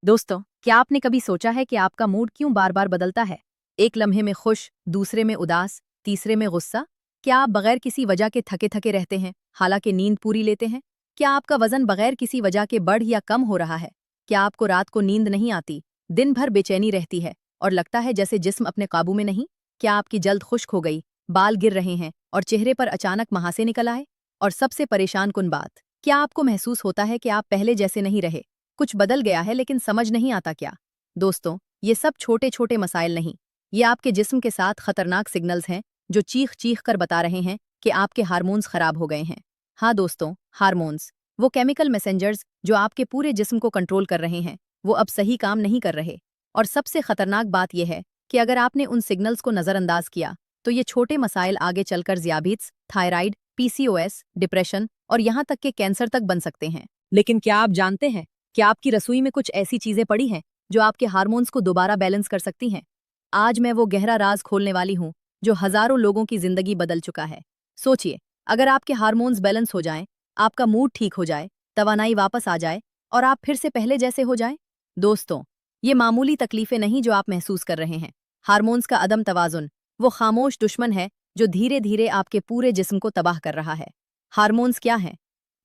दोस्तों, क्या आपने कभी सोचा है कि आपका मूड क्यों बार बार बदलता है? एक लम्हे में खुश, दूसरे में उदास, तीसरे में गुस्सा। क्या आप बगैर किसी वजह के थके थके रहते हैं, हालांकि नींद पूरी लेते हैं? क्या आपका वजन बगैर किसी वजह के बढ़ या कम हो रहा है? क्या आपको रात को नींद नहीं आती, दिन भर बेचैनी रहती है और लगता है जैसे जिस्म अपने काबू में नहीं? क्या आपकी जल्द खुश्क हो गई, बाल गिर रहे हैं और चेहरे पर अचानक महासे निकल आए? और सबसे परेशान कुन बात, क्या आपको महसूस होता है कि आप पहले जैसे नहीं रहे, कुछ बदल गया है लेकिन समझ नहीं आता क्या? दोस्तों, ये सब छोटे छोटे मसाइल नहीं, ये आपके जिस्म के साथ खतरनाक सिग्नल्स हैं जो चीख चीख कर बता रहे हैं कि आपके हार्मोन्स खराब हो गए हैं। हाँ दोस्तों, हार्मोन्स, वो केमिकल मैसेंजर्स जो आपके पूरे जिस्म को कंट्रोल कर रहे हैं, वो अब सही काम नहीं कर रहे। और सबसे खतरनाक बात यह है कि अगर आपने उन सिग्नल्स को नज़रअंदाज किया तो ये छोटे मसाइल आगे चलकर ज़ियाबीत्स, थायराइड, पीसीओएस, डिप्रेशन और यहाँ तक कि कैंसर तक बन सकते हैं। लेकिन क्या आप जानते हैं, क्या आपकी रसोई में कुछ ऐसी चीजें पड़ी हैं जो आपके हार्मोन्स को दोबारा बैलेंस कर सकती हैं? आज मैं वो गहरा राज खोलने वाली हूँ जो हजारों लोगों की जिंदगी बदल चुका है। सोचिए, अगर आपके हार्मोन्स बैलेंस हो जाएं, आपका मूड ठीक हो जाए, तवानाई वापस आ जाए और आप फिर से पहले जैसे हो जाएं। दोस्तों, ये मामूली तकलीफें नहीं जो आप महसूस कर रहे हैं। हार्मोन्स का अदम तवाजुन वो खामोश दुश्मन है जो धीरे धीरे आपके पूरे जिस्म को तबाह कर रहा है। हार्मोन्स क्या हैं?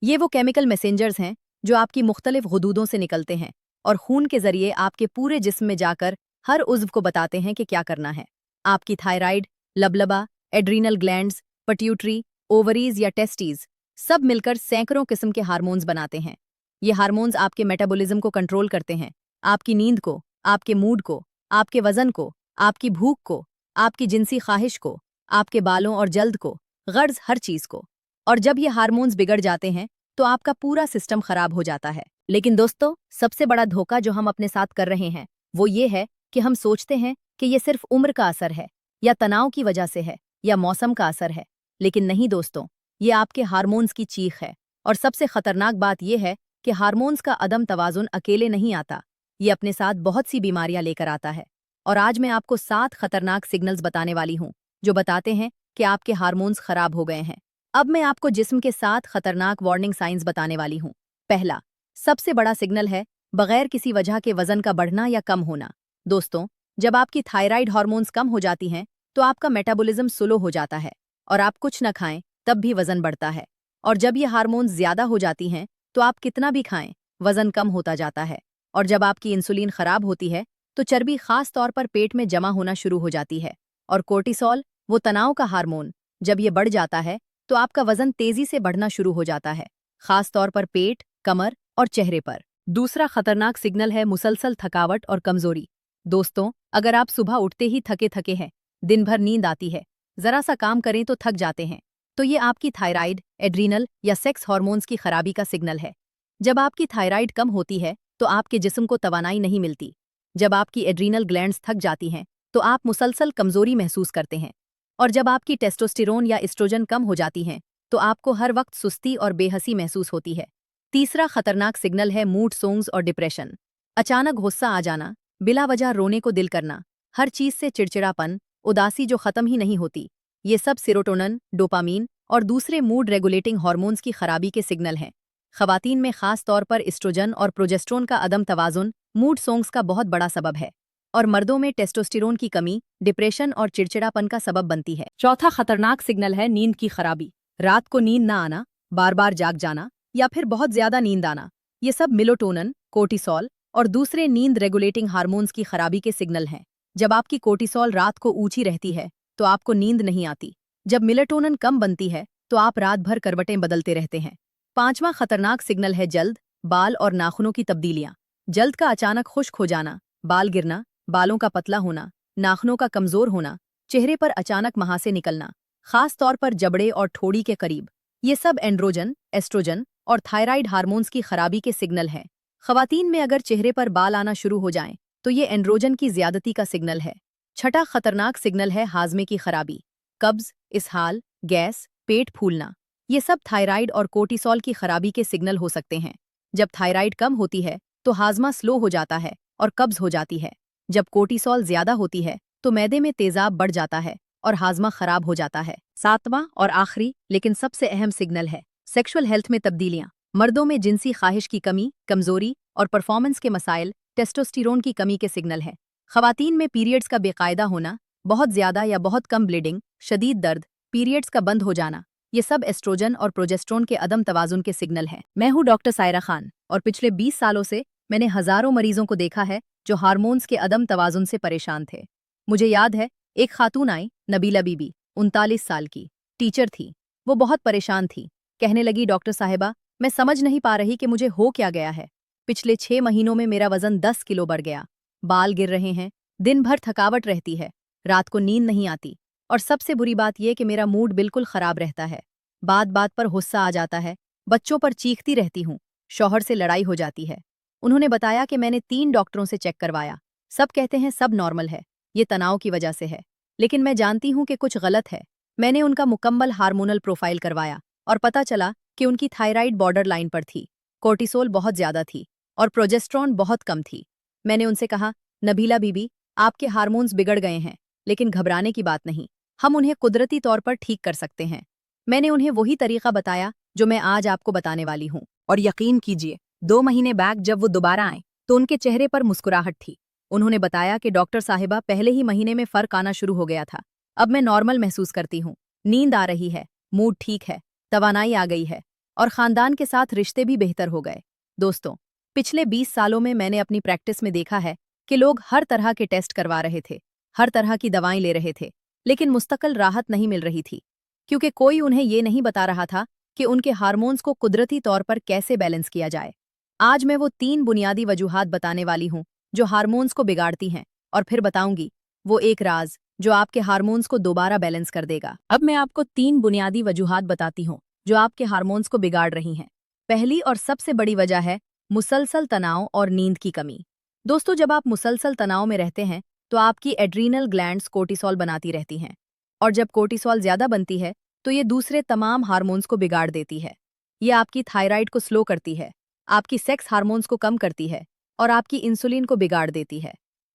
ये वो केमिकल मैसेंजर्स हैं जो आपकी मुख्तलिफ गुदूदों से निकलते हैं और खून के जरिए आपके पूरे जिस्म में जाकर हर उज़्व को बताते हैं कि क्या करना है। आपकी थायराइड, लबलबा, एड्रीनल ग्लैंड्स, पट्यूटरी, ओवरीज या टेस्टीज सब मिलकर सैकड़ों किस्म के हार्मोन्स बनाते हैं। ये हार्मोन्स आपके मेटाबॉलिज्म को कंट्रोल करते हैं, आपकी नींद को, आपके मूड को, आपके वजन को, आपकी भूख को, आपकी जिनसी ख्वाहिश को, आपके बालों और जल्द को, गर्ज हर चीज को। और जब ये हार्मोन्स बिगड़ जाते हैं तो आपका पूरा सिस्टम खराब हो जाता है। लेकिन दोस्तों, सबसे बड़ा धोखा जो हम अपने साथ कर रहे हैं वो ये है कि हम सोचते हैं कि ये सिर्फ उम्र का असर है या तनाव की वजह से है या मौसम का असर है। लेकिन नहीं दोस्तों, ये आपके हार्मोन्स की चीख है। और सबसे खतरनाक बात यह है कि हार्मोन्स का अदम तवाजुन अकेले नहीं आता, ये अपने साथ बहुत सी बीमारियां लेकर आता है। और आज मैं आपको 7 खतरनाक सिग्नल्स बताने वाली हूं जो बताते हैं कि आपके हार्मोन्स खराब हो गए हैं। अब मैं आपको जिस्म के 7 खतरनाक वार्निंग साइंस बताने वाली हूं। पहला, सबसे बड़ा सिग्नल है बगैर किसी वजह के वजन का बढ़ना या कम होना। दोस्तों, जब आपकी थायराइड हार्मोन्स कम हो जाती हैं तो आपका मेटाबॉलिज्म स्लो हो जाता है और आप कुछ न खाएं तब भी वजन बढ़ता है। और जब ये हार्मोन्स ज्यादा हो जाती हैं तो आप कितना भी खाएं, वजन कम होता जाता है। और जब आपकी इंसुलिन खराब होती है तो चर्बी खास तौर पर पेट में जमा होना शुरू हो जाती है। और कोर्टिसोल, वो तनाव का हार्मोन, जब ये बढ़ जाता है तो आपका वजन तेजी से बढ़ना शुरू हो जाता है, खास तौर पर पेट, कमर और चेहरे पर। दूसरा खतरनाक सिग्नल है मुसलसल थकावट और कमजोरी। दोस्तों, अगर आप सुबह उठते ही थके थके हैं, दिन भर नींद आती है, जरा सा काम करें तो थक जाते हैं, तो ये आपकी थायराइड, एड्रीनल या सेक्स हार्मोन्स की खराबी का सिग्नल है। जब आपकी थायराइड कम होती है तो आपके जिस्म को तवानाई नहीं मिलती। जब आपकी एड्रीनल ग्लैंड्स थक जाती हैं तो आप मुसलसल कमजोरी महसूस करते हैं। और जब आपकी टेस्टोस्टेरोन या एस्ट्रोजन कम हो जाती हैं तो आपको हर वक्त सुस्ती और बेहसी महसूस होती है। तीसरा खतरनाक सिग्नल है मूड स्विंग्स और डिप्रेशन। अचानक गुस्सा आ जाना, बिला वजह रोने को दिल करना, हर चीज से चिड़चिड़ापन, उदासी जो खत्म ही नहीं होती। ये सब सेरोटोनिन, डोपामीन और दूसरे मूड रेगुलेटिंग हार्मोन्स की खराबी के सिग्नल हैं। खवातीन में खास तौर पर एस्ट्रोजन और प्रोजेस्टेरोन का अदम तवाजुन मूड स्विंग्स का बहुत बड़ा सबब है। और मर्दों में टेस्टोस्टेरोन की कमी डिप्रेशन और चिड़चिड़ापन का सबब बनती है। चौथा खतरनाक सिग्नल है नींद की खराबी। रात को नींद ना आना, बार बार जाग जाना या फिर बहुत ज्यादा नींद आना, ये सब मेलाटोनिन, कोर्टिसोल और दूसरे नींद रेगुलेटिंग हार्मोन्स की खराबी के सिग्नल हैं। जब आपकी कोर्टिसोल रात को ऊंची रहती है तो आपको नींद नहीं आती। जब मेलाटोनिन कम बनती है तो आप रात भर करवटें बदलते रहते हैं। पांचवा खतरनाक सिग्नल है जल्द, बाल और नाखूनों की तब्दीलियां। जल्द का अचानक खुश्क हो जाना, बाल गिरना, बालों का पतला होना, नाखूनों का कमजोर होना, चेहरे पर अचानक महासे निकलना, खास तौर पर जबड़े और ठोड़ी के करीब, ये सब एंड्रोजन, एस्ट्रोजन और थायराइड हार्मोन्स की खराबी के सिग्नल हैं। खवातीन में अगर चेहरे पर बाल आना शुरू हो जाएं तो ये एंड्रोजन की ज्यादती का सिग्नल है। छठा खतरनाक सिग्नल है हाजमे की खराबी। कब्ज, इसहाल, गैस, पेट फूलना, ये सब थायराइड और कोर्टिसोल की खराबी के सिग्नल हो सकते हैं। जब थायराइड कम होती है तो हाजमा स्लो हो जाता है और कब्ज हो जाती है। जब कोर्टिसोल ज्यादा होती है तो मैदे में तेजाब बढ़ जाता है और हाजमा खराब हो जाता है। सातवां और आखिरी लेकिन सबसे अहम सिग्नल है सेक्सुअल हेल्थ में तब्दीलियां। मर्दों में जिनसी ख्वाहिश की कमी, कमजोरी और परफॉर्मेंस के मसाइल टेस्टोस्टेरोन की कमी के सिग्नल हैं। खवातीन में पीरियड्स का बेकायदा होना, बहुत ज्यादा या बहुत कम ब्लीडिंग, शदीद दर्द, पीरियड्स का बंद हो जाना, ये सब एस्ट्रोजन और प्रोजेस्टेरोन के अदम तवाजुन के सिग्नल हैं। मैं हूँ डॉक्टर सायरा खान और पिछले 20 सालों से मैंने हजारों मरीजों को देखा है जो हार्मोन्स के अदम तवाजुन से परेशान थे। मुझे याद है, एक खातून आई, नबीला बीबी, 39 साल की, टीचर थी। वो बहुत परेशान थी। कहने लगी, डॉक्टर साहिबा, मैं समझ नहीं पा रही कि मुझे हो क्या गया है। पिछले 6 महीनों में मेरा वजन 10 किलो बढ़ गया, बाल गिर रहे हैं, दिन भर थकावट रहती है, रात को नींद नहीं आती, और सबसे बुरी बात यह कि मेरा मूड बिल्कुल खराब रहता है। बात बात पर गुस्सा आ जाता है, बच्चों पर चीखती रहती हूँ, शौहर से लड़ाई हो जाती है। उन्होंने बताया कि मैंने 3 डॉक्टरों से चेक करवाया, सब कहते हैं सब नॉर्मल है, ये तनाव की वजह से है। लेकिन मैं जानती हूँ कि कुछ गलत है। मैंने उनका मुकम्मल हार्मोनल प्रोफाइल करवाया और पता चला कि उनकी थायराइड बॉर्डर लाइन पर थी, कोर्टिसोल बहुत ज्यादा थी और प्रोजेस्टेरोन बहुत कम थी। मैंने उनसे कहा, नबीला बीबी, आपके हार्मोन्स बिगड़ गए हैं, लेकिन घबराने की बात नहीं, हम उन्हें कुदरती तौर पर ठीक कर सकते हैं। मैंने उन्हें वही तरीका बताया जो मैं आज आपको बताने वाली हूँ, और यकीन कीजिए, 2 महीने बाद जब वो दोबारा आए तो उनके चेहरे पर मुस्कुराहट थी। उन्होंने बताया कि डॉक्टर साहिबा, पहले ही महीने में फर्क आना शुरू हो गया था, अब मैं नॉर्मल महसूस करती हूँ, नींद आ रही है, मूड ठीक है, तवानाई आ गई है, और खानदान के साथ रिश्ते भी बेहतर हो गए। दोस्तों, पिछले 20 सालों में मैंने अपनी प्रैक्टिस में देखा है कि लोग हर तरह के टेस्ट करवा रहे थे, हर तरह की दवाएं ले रहे थे, लेकिन मुस्तकिल राहत नहीं मिल रही थी, क्योंकि कोई उन्हें ये नहीं बता रहा था कि उनके हार्मोन्स को कुदरती तौर पर कैसे बैलेंस किया जाए। आज मैं वो 3 बुनियादी वजूहात बताने वाली हूँ जो हार्मोन्स को बिगाड़ती हैं, और फिर बताऊंगी वो एक राज जो आपके हार्मोन्स को दोबारा बैलेंस कर देगा। अब मैं आपको 3 बुनियादी वजूहात बताती हूँ जो आपके हार्मोन्स को बिगाड़ रही हैं। पहली और सबसे बड़ी वजह है मुसलसल तनाव और नींद की कमी। दोस्तों, जब आप मुसलसल तनाव में रहते हैं तो आपकी एड्रीनल ग्लैंड्स कोर्टिसोल बनाती रहती हैं, और जब कोर्टिसोल ज्यादा बनती है तो ये दूसरे तमाम हार्मोन्स को बिगाड़ देती है। ये आपकी थायराइड को स्लो करती है, आपकी सेक्स हार्मोन्स को कम करती है, और आपकी इंसुलिन को बिगाड़ देती है।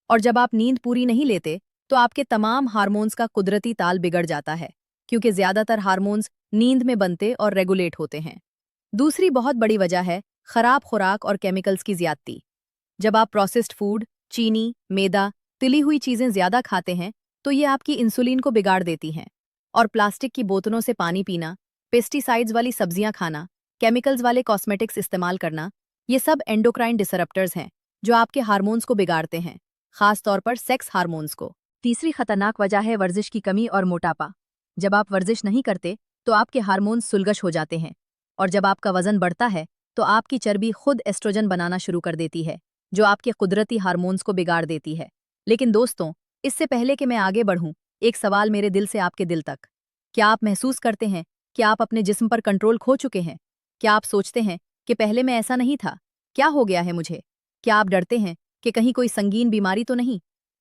और जब आप नींद पूरी नहीं लेते तो आपके तमाम हार्मोन्स का कुदरती ताल बिगड़ जाता है, क्योंकि ज्यादातर हार्मोन्स नींद में बनते और रेगुलेट होते हैं। दूसरी बहुत बड़ी वजह है खराब खुराक और केमिकल्स की ज्यादती। जब आप प्रोसेस्ड फूड, चीनी, मैदा, तिली हुई चीजें ज्यादा खाते हैं तो ये आपकी इंसुलिन को बिगाड़ देती हैं। और प्लास्टिक की बोतलों से पानी पीना, पेस्टिसाइड्स वाली सब्जियां खाना, केमिकल्स वाले कॉस्मेटिक्स इस्तेमाल करना, ये सब एंडोक्राइन डिसरप्टर्स हैं जो आपके हार्मोन्स को बिगाड़ते हैं, खास तौर पर सेक्स हार्मोन्स को। तीसरी खतरनाक वजह है वर्जिश की कमी और मोटापा। जब आप वर्जिश नहीं करते तो आपके हार्मोन्स सुलगश हो जाते हैं, और जब आपका वजन बढ़ता है तो आपकी चर्बी खुद एस्ट्रोजन बनाना शुरू कर देती है, जो आपके कुदरती हार्मोन्स को बिगाड़ देती है। लेकिन दोस्तों, इससे पहले कि मैं आगे बढ़ूं, एक सवाल मेरे दिल से आपके दिल तक। क्या आप महसूस करते हैं कि आप अपने जिस्म पर कंट्रोल खो चुके हैं? क्या आप सोचते हैं कि पहले मैं ऐसा नहीं था, क्या हो गया है मुझे? क्या आप डरते हैं कि कहीं कोई संगीन बीमारी तो नहीं?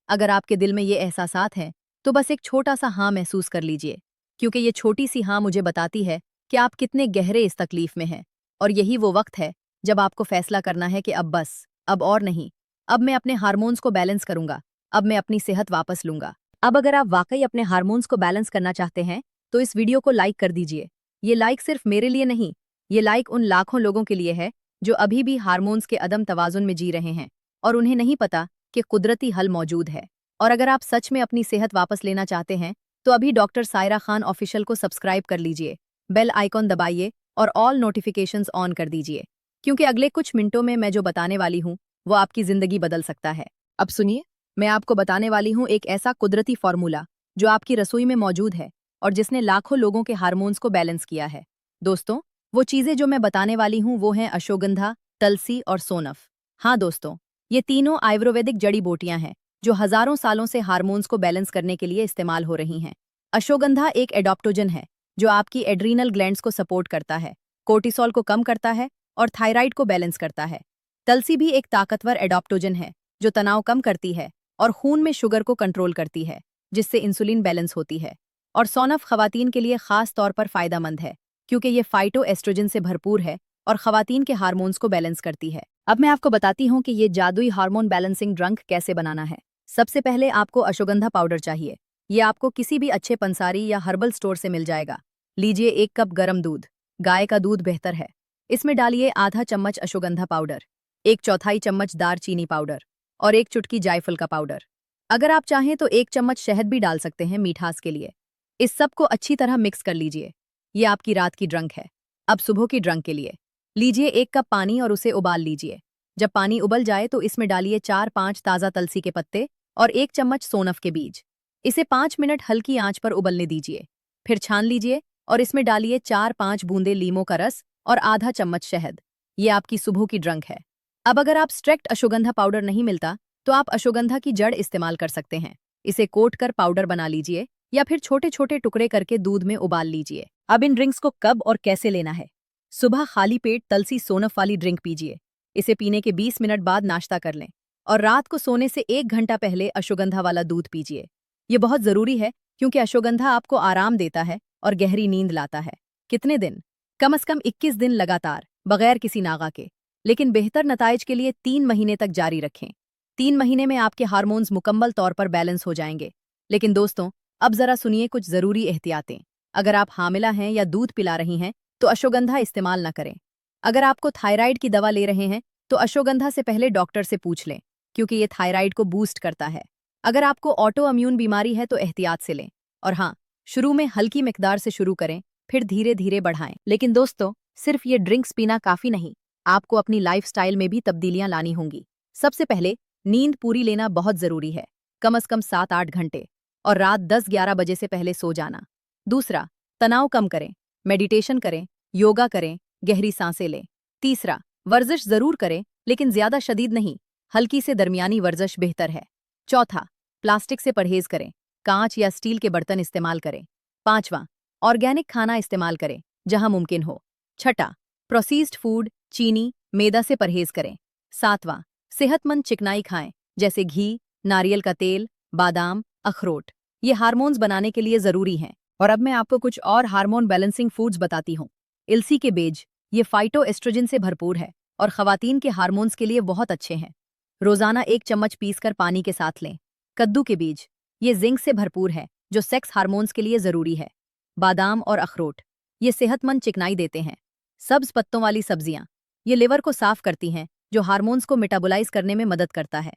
अगर आपके दिल में ये एहसासात हैं तो बस एक छोटा सा हाँ महसूस कर लीजिए, क्योंकि ये छोटी सी हाँ मुझे बताती है कि आप कितने गहरे इस तकलीफ में हैं। और यही वो वक्त है जब आपको फैसला करना है कि अब बस, अब और नहीं, अब मैं अपने हार्मोन्स को बैलेंस करूंगा, अब मैं अपनी सेहत वापस लूंगा। अब अगर आप वाकई अपने हार्मोन्स को बैलेंस करना चाहते हैं तो इस वीडियो को लाइक कर दीजिए। ये लाइक सिर्फ मेरे लिए नहीं, ये लाइक उन लाखों लोगों के लिए है जो अभी भी हार्मोन्स के अदम तवाजुन में जी रहे हैं और उन्हें नहीं पता कि कुदरती हल मौजूद है। और अगर आप सच में अपनी सेहत वापस लेना चाहते हैं तो अभी डॉक्टर सायरा खान ऑफिशियल को सब्सक्राइब कर लीजिए, बेल आइकॉन दबाइए और ऑल नोटिफिकेशंस ऑन कर दीजिए, क्योंकि अगले कुछ मिनटों में मैं जो बताने वाली हूँ वो आपकी जिंदगी बदल सकता है। अब सुनिए, मैं आपको बताने वाली हूँ एक ऐसा कुदरती फॉर्मूला जो आपकी रसोई में मौजूद है और जिसने लाखों लोगों के हार्मोन्स को बैलेंस किया है। दोस्तों, वो चीजें जो मैं बताने वाली हूँ वो हैं अश्वगंधा, तुलसी और सोनफ। हाँ दोस्तों, ये तीनों आयुर्वेदिक जड़ी बूटियां हैं जो हजारों सालों से हार्मोन्स को बैलेंस करने के लिए इस्तेमाल हो रही हैं। अश्वगंधा एक एडॉप्टोजन है जो आपकी एड्रीनल ग्लैंड्स को सपोर्ट करता है, कोर्टिसोल को कम करता है और थायराइड को बैलेंस करता है। तुलसी भी एक ताकतवर एडॉप्टोजन है जो तनाव कम करती है और खून में शुगर को कंट्रोल करती है, जिससे इंसुलिन बैलेंस होती है। और सौनफ खवातीन के लिए खास तौर पर फायदेमंद है क्योंकि ये फाइटो एस्ट्रोजन से भरपूर है और खवातीन के हार्मोन्स को बैलेंस करती है। अब मैं आपको बताती हूँ कि ये जादुई हार्मोन बैलेंसिंग ड्रंक कैसे बनाना है। सबसे पहले आपको अश्वगंधा पाउडर चाहिए। ये आपको किसी भी अच्छे पंसारी या हर्बल स्टोर से मिल जाएगा। लीजिए 1 कप गर्म दूध, गाय का दूध बेहतर है। इसमें डालिए आधा चम्मच अश्वगंधा पाउडर, 1/4 चम्मच दार चीनी पाउडर और 1 चुटकी जायफल का पाउडर। अगर आप चाहें तो 1 चम्मच शहद भी डाल सकते हैं मीठास के लिए। इस सब को अच्छी तरह मिक्स कर लीजिए। ये आपकी रात की ड्रंक है। अब सुबह की ड्रंक के लिए लीजिए 1 कप पानी और उसे उबाल लीजिए। जब पानी उबल जाए तो इसमें डालिए 4-5 ताज़ा तुलसी के पत्ते और 1 चम्मच सोनफ के बीज। इसे 5 मिनट हल्की आंच पर उबलने दीजिए। फिर छान लीजिए और इसमें डालिए 4-5 बूंदे लीमों का रस और आधा चम्मच शहद। ये आपकी सुबह की ड्रंक है। अब अगर आप स्ट्रेक्ट अश्वगंधा पाउडर नहीं मिलता तो आप अश्वगंधा की जड़ इस्तेमाल कर सकते हैं। इसे कोट कर पाउडर बना लीजिए या फिर छोटे छोटे टुकड़े करके दूध में उबाल लीजिए। अब इन ड्रिंक्स को कब और कैसे लेना है? सुबह खाली पेट तुलसी सोनफ वाली ड्रिंक पीजिए। इसे पीने के 20 मिनट बाद नाश्ता कर लें और रात को सोने से 1 घंटा पहले अश्वगंधा वाला दूध पीजिए। ये बहुत जरूरी है क्योंकि अश्वगंधा आपको आराम देता है और गहरी नींद लाता है। कितने दिन? कम से कम 21 दिन लगातार, बगैर किसी नागा के। लेकिन बेहतर नताइज के लिए 3 महीने तक जारी रखें। 3 महीने में आपके हार्मोन्स मुकम्मल तौर पर बैलेंस हो जाएंगे। लेकिन दोस्तों, अब जरा सुनिए कुछ जरूरी एहतियातें। अगर आप हामिला हैं या दूध पिला रही हैं तो अश्वगंधा इस्तेमाल न करें। अगर आपको थायराइड की दवा ले रहे हैं तो अश्वगंधा से पहले डॉक्टर से पूछ लें, क्योंकि ये थायराइड को बूस्ट करता है। अगर आपको ऑटो इम्यून बीमारी है तो एहतियात से लें। और हाँ, शुरू में हल्की मिकदार से शुरू करें, फिर धीरे धीरे बढ़ाएं। लेकिन दोस्तों, सिर्फ ये ड्रिंक्स पीना काफी नहीं, आपको अपनी लाइफस्टाइल में भी तब्दीलियां लानी होंगी। सबसे पहले नींद पूरी लेना बहुत जरूरी है, कम से कम 7-8 घंटे, और रात 10-11 बजे से पहले सो जाना। दूसरा, तनाव कम करें, मेडिटेशन करें, योगा करें, गहरी सांसें लें। तीसरा, वर्जिश जरूर करें, लेकिन ज्यादा शदीद नहीं, हल्की से दरमियानी वर्जिश बेहतर है। चौथा, प्लास्टिक से परहेज करें, कांच या स्टील के बर्तन इस्तेमाल करें। पांचवा, ऑर्गेनिक खाना इस्तेमाल करें जहां मुमकिन हो। छठा, प्रोसीज्ड फूड, चीनी, मैदा से परहेज करें। सातवां, सेहतमंद चिकनाई खाएं, जैसे घी, नारियल का तेल, बादाम, अखरोट। ये हार्मोन्स बनाने के लिए जरूरी हैं। और अब मैं आपको कुछ और हार्मोन बैलेंसिंग फूड्स बताती हूँ। इलसी के बीज, ये फाइटो एस्ट्रोजन से भरपूर है और खवातीन के हार्मोन्स के लिए बहुत अच्छे हैं। रोजाना 1 चम्मच पीसकर पानी के साथ लें। कद्दू के बीज, ये जिंक से भरपूर है जो सेक्स हार्मोन्स के लिए जरूरी है। बादाम और अखरोट, ये सेहतमंद चिकनाई देते हैं। सब्ज पत्तों वाली सब्जियां, ये लिवर को साफ करती हैं, जो हार्मोन्स को मेटाबोलाइज करने में मदद करता है।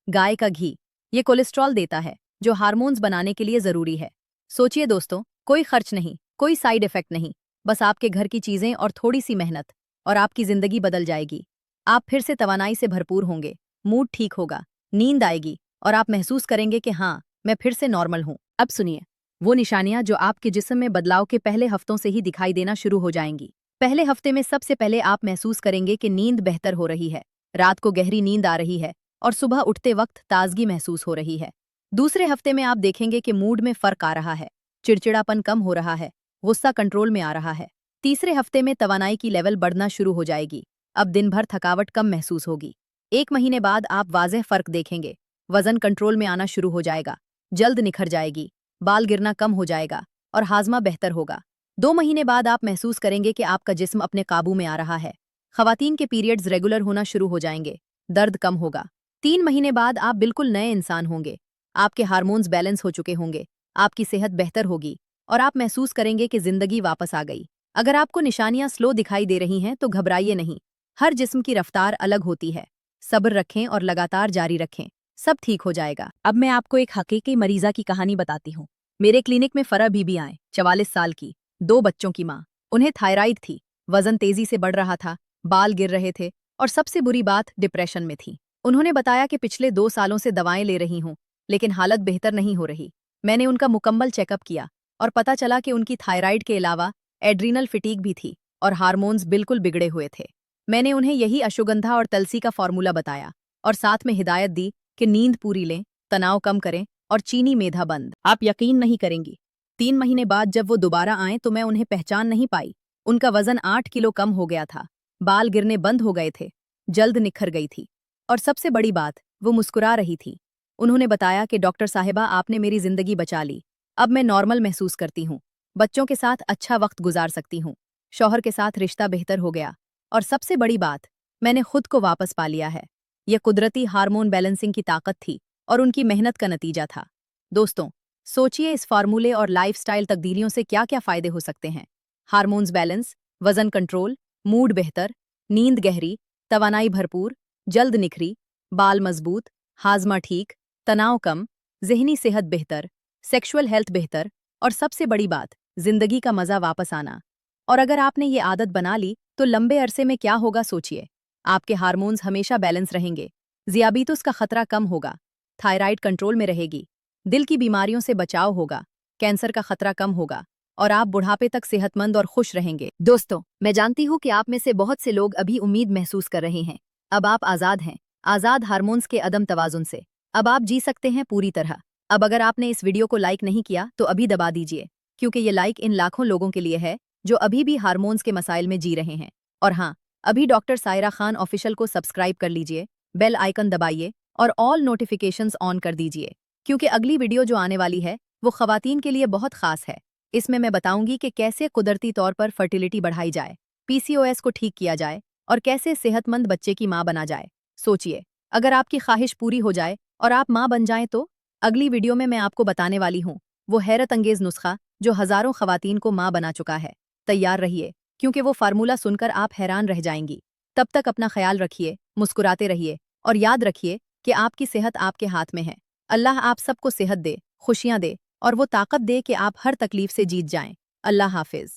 गाय का घी, ये कोलेस्ट्रॉल देता है, जो हार्मोन्स बनाने के लिए जरूरी है। सोचिए दोस्तों, कोई खर्च नहीं, कोई साइड इफेक्ट नहीं, बस आपके घर की चीजें और थोड़ी सी मेहनत, और आपकी जिंदगी बदल जाएगी। आप फिर से तवानाई से भरपूर होंगे, मूड ठीक होगा, नींद आएगी और आप महसूस करेंगे कि हाँ, मैं फिर से नॉर्मल हूँ। अब सुनिए वो निशानियां जो आपके जिस्म में बदलाव के पहले हफ्तों से ही दिखाई देना शुरू हो जाएंगी। पहले हफ्ते में सबसे पहले आप महसूस करेंगे कि नींद बेहतर हो रही है, रात को गहरी नींद आ रही है और सुबह उठते वक्त ताजगी महसूस हो रही है। दूसरे हफ्ते में आप देखेंगे कि मूड में फर्क आ रहा है, चिड़चिड़ापन कम हो रहा है, गुस्सा कंट्रोल में आ रहा है। तीसरे हफ्ते में तवानाई की लेवल बढ़ना शुरू हो जाएगी, अब दिन भर थकावट कम महसूस होगी। 1 महीने बाद आप वाज़ेह फर्क देखेंगे, वजन कंट्रोल में आना शुरू हो जाएगा, जल्द निखर जाएगी, बाल गिरना कम हो जाएगा और हाजमा बेहतर होगा। 2 महीने बाद आप महसूस करेंगे कि आपका जिस्म अपने काबू में आ रहा है, खवातीन के पीरियड्स रेगुलर होना शुरू हो जाएंगे, दर्द कम होगा। 3 महीने बाद आप बिल्कुल नए इंसान होंगे, आपके हार्मोन्स बैलेंस हो चुके होंगे, आपकी सेहत बेहतर होगी और आप महसूस करेंगे कि जिंदगी वापस आ गई। अगर आपको निशानियां स्लो दिखाई दे रही हैं तो घबराइए नहीं, हर जिस्म की रफ्तार अलग होती है। सब्र रखें और लगातार जारी रखें, सब ठीक हो जाएगा। अब मैं आपको एक हकीकी मरीजा की कहानी बताती हूँ। मेरे क्लिनिक में फरा बीबी आए, 44 साल की, 2 बच्चों की माँ। उन्हें थायराइड थी, वजन तेजी से बढ़ रहा था, बाल गिर रहे थे और सबसे बुरी बात, डिप्रेशन में थी। उन्होंने बताया कि पिछले 2 सालों से दवाएं ले रही हूँ, लेकिन हालत बेहतर नहीं हो रही। मैंने उनका मुकम्मल चेकअप किया और पता चला कि उनकी थायराइड के अलावा एड्रीनल फिटीग भी थी और हार्मोन्स बिल्कुल बिगड़े हुए थे। मैंने उन्हें यही अश्वगंधा और तुलसी का फॉर्मूला बताया और साथ में हिदायत दी कि नींद पूरी लें, तनाव कम करें और चीनी मेधा बंद। आप यकीन नहीं करेंगी, 3 महीने बाद जब वो दोबारा आए तो मैं उन्हें पहचान नहीं पाई। उनका वजन 8 किलो कम हो गया था, बाल गिरने बंद हो गए थे, जल्द निखर गई थी और सबसे बड़ी बात, वो मुस्कुरा रही थी। उन्होंने बताया कि डॉक्टर साहिबा, आपने मेरी जिंदगी बचा ली, अब मैं नॉर्मल महसूस करती हूँ, बच्चों के साथ अच्छा वक्त गुजार सकती हूँ, शौहर के साथ रिश्ता बेहतर हो गया और सबसे बड़ी बात, मैंने खुद को वापस पा लिया है। यह कुदरती हार्मोन बैलेंसिंग की ताकत थी और उनकी मेहनत का नतीजा था। दोस्तों, सोचिए इस फार्मूले और लाइफस्टाइल तब्दीलियों से क्या क्या फायदे हो सकते हैं। हार्मोन्स बैलेंस, वजन कंट्रोल, मूड बेहतर, नींद गहरी, तवानाई भरपूर, जल्द निखरी, बाल मजबूत, हाजमा ठीक, तनाव कम, जहनी सेहत बेहतर, सेक्सुअल हेल्थ बेहतर और सबसे बड़ी बात, जिंदगी का मजा वापस आना। और अगर आपने ये आदत बना ली तो लंबे अरसे में क्या होगा सोचिए। आपके हार्मोन्स हमेशा बैलेंस रहेंगे, ज़ियाबीतुस का खतरा कम होगा, थायराइड कंट्रोल में रहेगी, दिल की बीमारियों से बचाव होगा, कैंसर का खतरा कम होगा और आप बुढ़ापे तक सेहतमंद और खुश रहेंगे। दोस्तों, मैं जानती हूँ कि आप में से बहुत से लोग अभी उम्मीद महसूस कर रहे हैं। अब आप आज़ाद हैं, आज़ाद हार्मोन्स के अदम तवाजुन से। अब आप जी सकते हैं पूरी तरह। अब अगर आपने इस वीडियो को लाइक नहीं किया तो अभी दबा दीजिए, क्योंकि ये लाइक इन लाखों लोगों के लिए है जो अभी भी हार्मोन्स के मसाइल में जी रहे हैं। और हाँ, अभी डॉक्टर सायरा खान ऑफिशियल को सब्सक्राइब कर लीजिए, बेल आइकन दबाइए और ऑल नोटिफिकेशंस ऑन कर दीजिए, क्योंकि अगली वीडियो जो आने वाली है वो खवातीन के लिए बहुत खास है। इसमें मैं बताऊंगी कि कैसे कुदरती तौर पर फर्टिलिटी बढ़ाई जाए, पीसीओएस को ठीक किया जाए और कैसे सेहतमंद बच्चे की मां बना जाए। सोचिए, अगर आपकी ख्वाहिश पूरी हो जाए और आप मां बन जाएं तो अगली वीडियो में मैं आपको बताने वाली हूँ वो हैरत अंगेज नुस्खा जो हजारों खवातीन को मां बना चुका है। तैयार रहिए, क्योंकि वो फार्मूला सुनकर आप हैरान रह जाएंगी। तब तक अपना ख्याल रखिए, मुस्कुराते रहिए और याद रखिए कि आपकी सेहत आपके हाथ में है। अल्लाह आप सबको सेहत दे, खुशियां दे और वो ताकत दे कि आप हर तकलीफ से जीत जाएं। अल्लाह हाफिज।